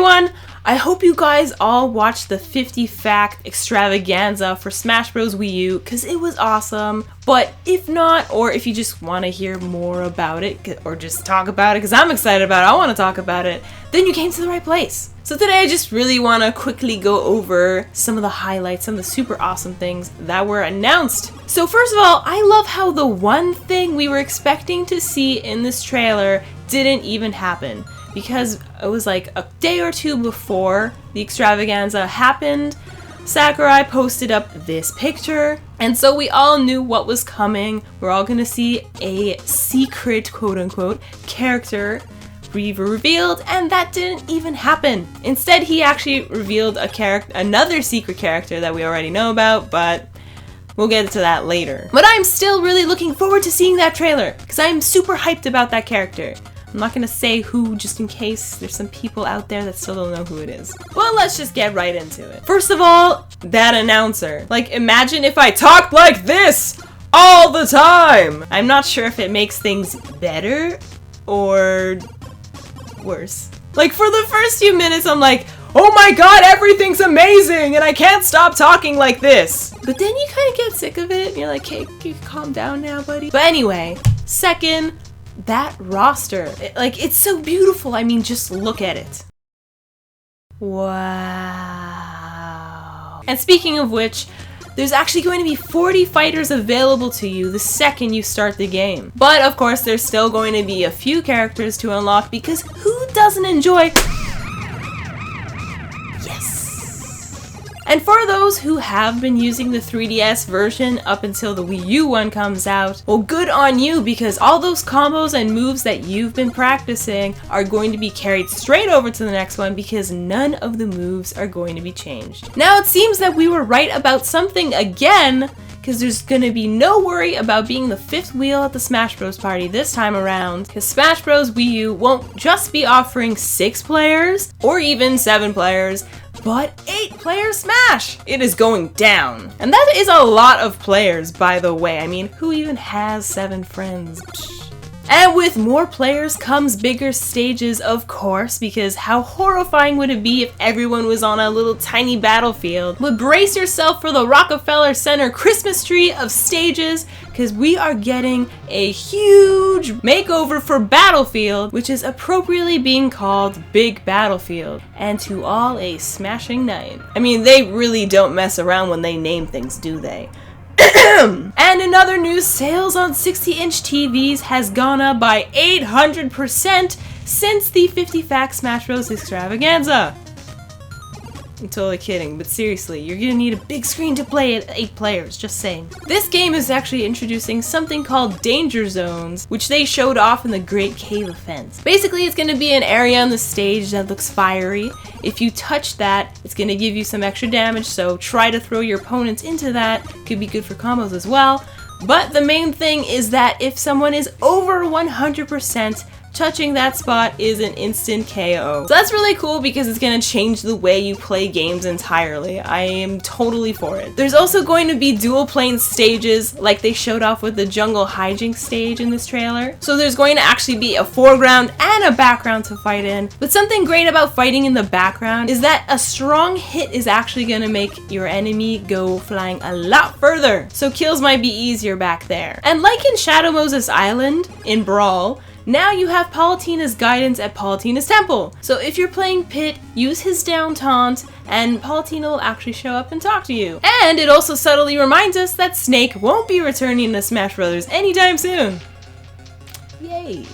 everyone! I hope you guys all watched the 50 fact extravaganza for Smash Bros. Wii U because it was awesome. But if not, or if you just want to hear more about it, or just talk about it because I'm excited about it, I want to talk about it, then you came to the right place. So today I just really want to quickly go over some of the highlights, some of the super awesome things that were announced. So first of all, I love how the one thing we were expecting to see in this trailer didn't even happen. Because it was like a day or two before the extravaganza happened, Sakurai posted up this picture, and so we all knew what was coming. We're all gonna see a secret, quote-unquote, character be revealed, and that didn't even happen. Instead, he actually revealed another secret character that we already know about, but we'll get to that later. But I'm still really looking forward to seeing that trailer, because I'm super hyped about that character. I'm not gonna say who, just in case there's some people out there that still don't know who it is. Well, let's just get right into it. First of all, that announcer. Like, imagine if I talked like this all the time! I'm not sure if it makes things better or worse. Like, for the first few minutes, I'm like, oh my god, everything's amazing, and I can't stop talking like this! But then you kind of get sick of it, and you're like, hey, can you calm down now, buddy? But anyway, second, that roster, it's so beautiful. I mean, just look at it. Wow. And speaking of which, there's actually going to be 40 fighters available to you the second you start the game. But of course, there's still going to be a few characters to unlock because who doesn't enjoy... And for those who have been using the 3DS version up until the Wii U one comes out, well, good on you, because all those combos and moves that you've been practicing are going to be carried straight over to the next one because none of the moves are going to be changed. Now it seems that we were right about something again, because there's gonna be no worry about being the fifth wheel at the Smash Bros. Party this time around, because Smash Bros. Wii U won't just be offering 6 players, or even 7 players, but 8-player Smash! It is going down. And that is a lot of players, by the way. I mean, who even has 7 friends? And with more players comes bigger stages, of course, because how horrifying would it be if everyone was on a little tiny battlefield? But brace yourself for the Rockefeller Center Christmas tree of stages, because we are getting a huge makeover for Battlefield, which is appropriately being called Big Battlefield, and to all a smashing night. I mean, they really don't mess around when they name things, do they? And in other news, sales on 60-inch TVs has gone up by 800% since the 50 fact Smash Bros. Extravaganza. I'm totally kidding, but seriously, you're gonna need a big screen to play at 8 players, just saying. This game is actually introducing something called Danger Zones, which they showed off in the Great Cave Offense. Basically, it's gonna be an area on the stage that looks fiery. If you touch that, it's gonna give you some extra damage, so try to throw your opponents into that. Could be good for combos as well. But the main thing is that if someone is over 100%, touching that spot is an instant KO. So that's really cool because it's gonna change the way you play games entirely. I am totally for it. There's also going to be dual plane stages like they showed off with the jungle hijinks stage in this trailer. So there's going to actually be a foreground and a background to fight in. But something great about fighting in the background is that a strong hit is actually gonna make your enemy go flying a lot further. So kills might be easier back there. And like in Shadow Moses Island in Brawl, now you have Palutena's guidance at Palutena's temple. So if you're playing Pit, use his down taunt, and Palutena will actually show up and talk to you. And it also subtly reminds us that Snake won't be returning to Smash Bros. Anytime soon. Yay.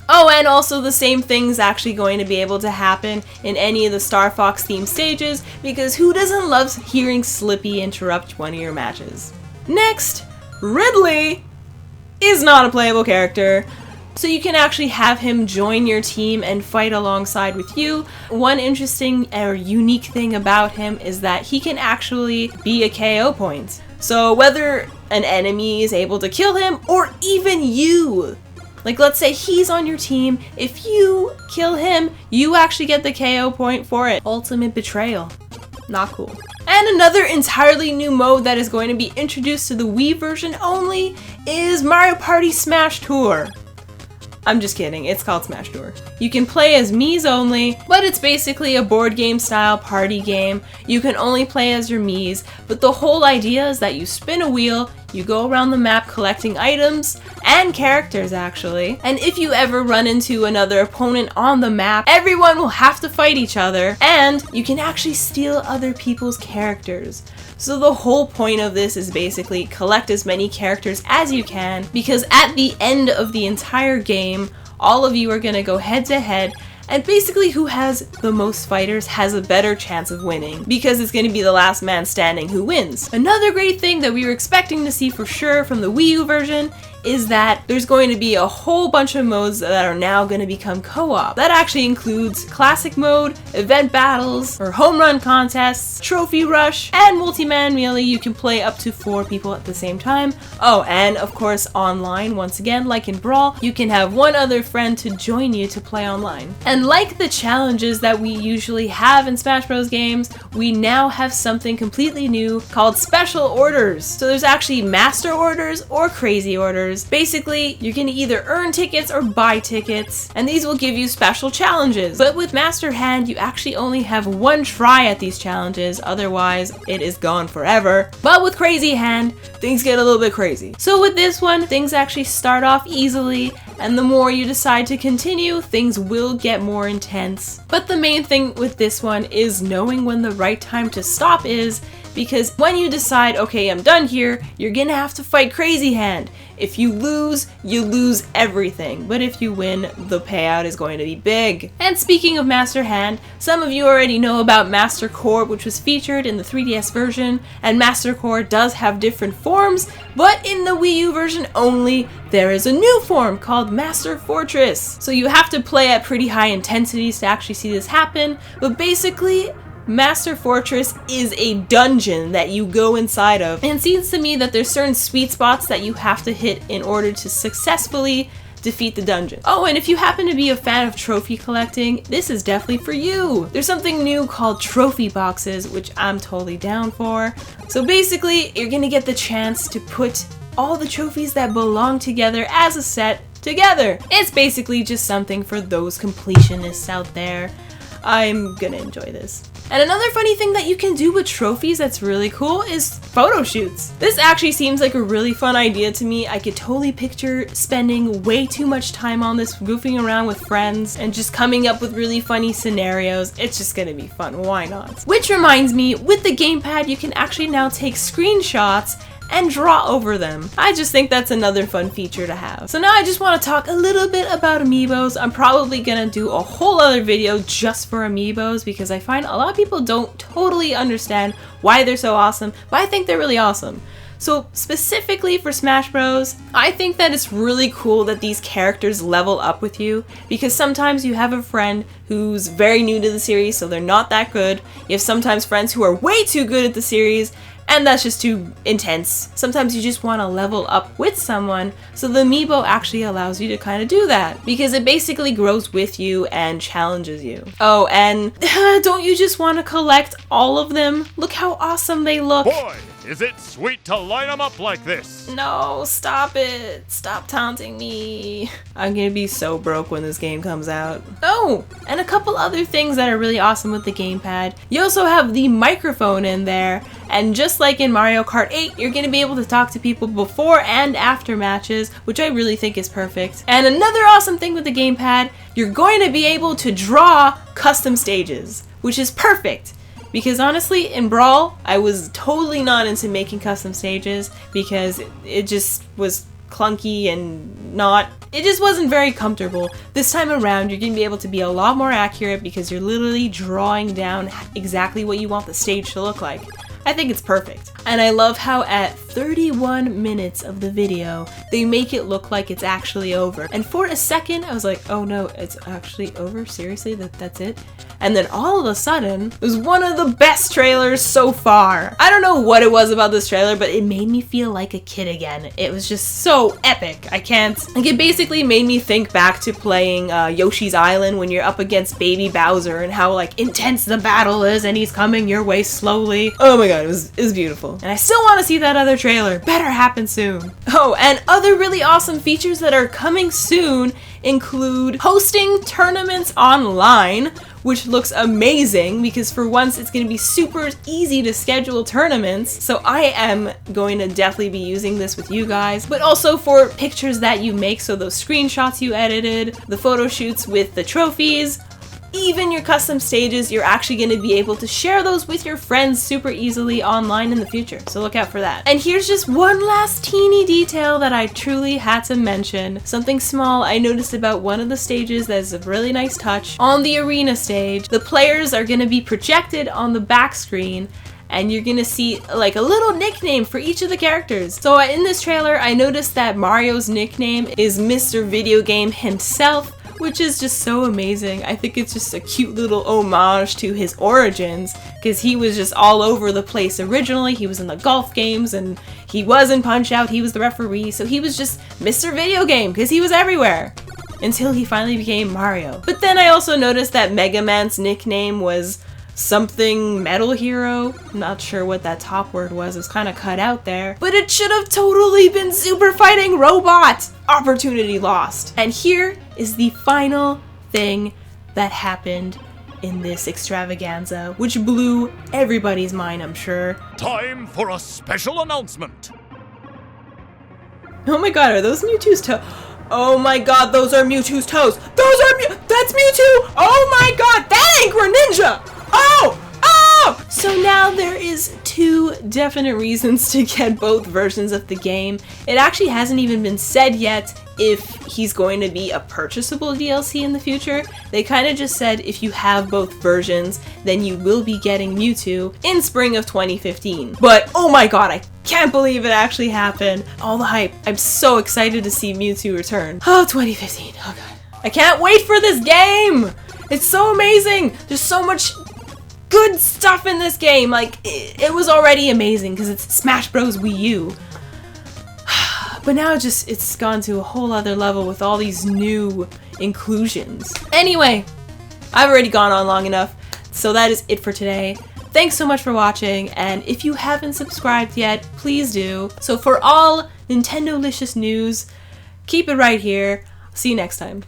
Oh, and also the same thing's actually going to be able to happen in any of the Star Fox themed stages, because who doesn't love hearing Slippy interrupt one of your matches? Next, Ridley is not a playable character. So you can actually have him join your team and fight alongside with you. One interesting or unique thing about him is that he can actually be a KO point. So whether an enemy is able to kill him or even you, like let's say he's on your team, if you kill him, you actually get the KO point for it. Ultimate betrayal. Not cool. And another entirely new mode that is going to be introduced to the Wii version only is Mario Party Smash Tour. I'm just kidding, it's called Smash Tour. You can play as Miis only, but it's basically a board game style party game. You can only play as your Miis, but the whole idea is that you spin a wheel, you go around the map collecting items and characters actually. And if you ever run into another opponent on the map, everyone will have to fight each other and you can actually steal other people's characters. So the whole point of this is basically collect as many characters as you can, because at the end of the entire game, all of you are going to go head to head, and basically who has the most fighters has a better chance of winning, because it's going to be the last man standing who wins. Another great thing that we were expecting to see for sure from the Wii U version is that there's going to be a whole bunch of modes that are now going to become co-op. That actually includes classic mode, event battles, or home run contests, trophy rush, and multi-man melee. You can play up to 4 people at the same time. Oh, and of course online, once again, like in Brawl, you can have one other friend to join you to play online. And like the challenges that we usually have in Smash Bros. Games, we now have something completely new called special orders. So there's actually master orders or crazy orders. Basically, you can either earn tickets or buy tickets, and these will give you special challenges. But with Master Hand, you actually only have one try at these challenges, otherwise it is gone forever. But with Crazy Hand, things get a little bit crazy. So with this one, things actually start off easily, and the more you decide to continue, things will get more intense. But the main thing with this one is knowing when the right time to stop is, because when you decide, okay, I'm done here, you're gonna have to fight Crazy Hand. If you lose everything, but if you win, the payout is going to be big. And speaking of Master Hand, some of you already know about Master Core, which was featured in the 3DS version, and Master Core does have different forms, but in the Wii U version only, there is a new form called Master Fortress. So you have to play at pretty high intensities to actually see this happen, but basically, Master Fortress is a dungeon that you go inside of, and it seems to me that there's certain sweet spots that you have to hit in order to successfully defeat the dungeon. Oh, and if you happen to be a fan of trophy collecting, this is definitely for you. There's something new called trophy boxes, which I'm totally down for. So basically, you're gonna get the chance to put all the trophies that belong together as a set together. It's basically just something for those completionists out there. I'm gonna enjoy this. And another funny thing that you can do with trophies that's really cool is photo shoots. This actually seems like a really fun idea to me. I could totally picture spending way too much time on this, goofing around with friends and just coming up with really funny scenarios. It's just gonna be fun, why not? Which reminds me, with the gamepad you can actually now take screenshots and draw over them. I just think that's another fun feature to have. So now I just want to talk a little bit about amiibos. I'm probably gonna do a whole other video just for amiibos because I find a lot of people don't totally understand why they're so awesome, but I think they're really awesome. So specifically for Smash Bros, I think that it's really cool that these characters level up with you, because sometimes you have a friend who's very new to the series, so they're not that good. You have sometimes friends who are way too good at the series, and that's just too intense. Sometimes you just want to level up with someone, so the amiibo actually allows you to kind of do that, because it basically grows with you and challenges you. Oh, and don't you just want to collect all of them? Look how awesome they look. Boy, is it sweet to line them up like this. No, stop it. Stop taunting me. I'm gonna be so broke when this game comes out. Oh, and a couple other things that are really awesome with the gamepad. You also have the microphone in there, and just like in Mario Kart 8, you're gonna be able to talk to people before and after matches, which I really think is perfect. And another awesome thing with the gamepad, you're going to be able to draw custom stages, which is perfect. Because honestly, in Brawl, I was totally not into making custom stages because it just was clunky and it just wasn't very comfortable. This time around, you're gonna be able to be a lot more accurate because you're literally drawing down exactly what you want the stage to look like. I think it's perfect. And I love how at 31 minutes of the video, they make it look like it's actually over. And for a second, I was like, oh no, it's actually over? Seriously? That's it? And then all of a sudden, it was one of the best trailers so far. I don't know what it was about this trailer, but it made me feel like a kid again. It was just so epic. I can't. Like, it basically made me think back to playing Yoshi's Island when you're up against Baby Bowser and how like intense the battle is and he's coming your way slowly. Oh my god. god, it was beautiful. And I still want to see that other trailer. Better happen soon. Oh, and other really awesome features that are coming soon include hosting tournaments online, which looks amazing because for once it's going to be super easy to schedule tournaments. So I am going to definitely be using this with you guys, but also for pictures that you make, so those screenshots you edited, the photo shoots with the trophies, even your custom stages, you're actually going to be able to share those with your friends super easily online in the future. So look out for that. And here's just one last teeny detail that I truly had to mention. Something small I noticed about one of the stages that is a really nice touch. On the arena stage, the players are going to be projected on the back screen, and you're gonna see like a little nickname for each of the characters. So in this trailer, I noticed that Mario's nickname is Mr. Video Game himself, which is just so amazing. I think it's just a cute little homage to his origins, because he was just all over the place originally. He was in the golf games, and he was in Punch-Out, he was the referee, so he was just Mr. Video Game, because he was everywhere. Until he finally became Mario. But then I also noticed that Mega Man's nickname was something Metal Hero. I'm not sure what that top word was. It was kind of cut out there. But it should have totally been Super Fighting Robot! Opportunity lost. And here is the final thing that happened in this extravaganza, which blew everybody's mind, I'm sure. Time for a special announcement. Oh my god, are those Mewtwo's toes? Oh my god, those are Mewtwo's toes! That's Mewtwo! Oh my god, that ain't Greninja! Oh! Oh! So now there is 2 definite reasons to get both versions of the game. It actually hasn't even been said yet if he's going to be a purchasable DLC in the future. They kind of just said if you have both versions, then you will be getting Mewtwo in spring of 2015. But oh my god, I can't believe it actually happened. All the hype. I'm so excited to see Mewtwo return. Oh, 2015. Oh god. I can't wait for this game! It's so amazing! There's so much good stuff in this game. Like, it was already amazing because it's Smash Bros. Wii U. But now it's gone to a whole other level with all these new inclusions. Anyway, I've already gone on long enough, so that is it for today. Thanks so much for watching, and if you haven't subscribed yet, please do. So for all Nintendo-licious news, keep it right here. See you next time.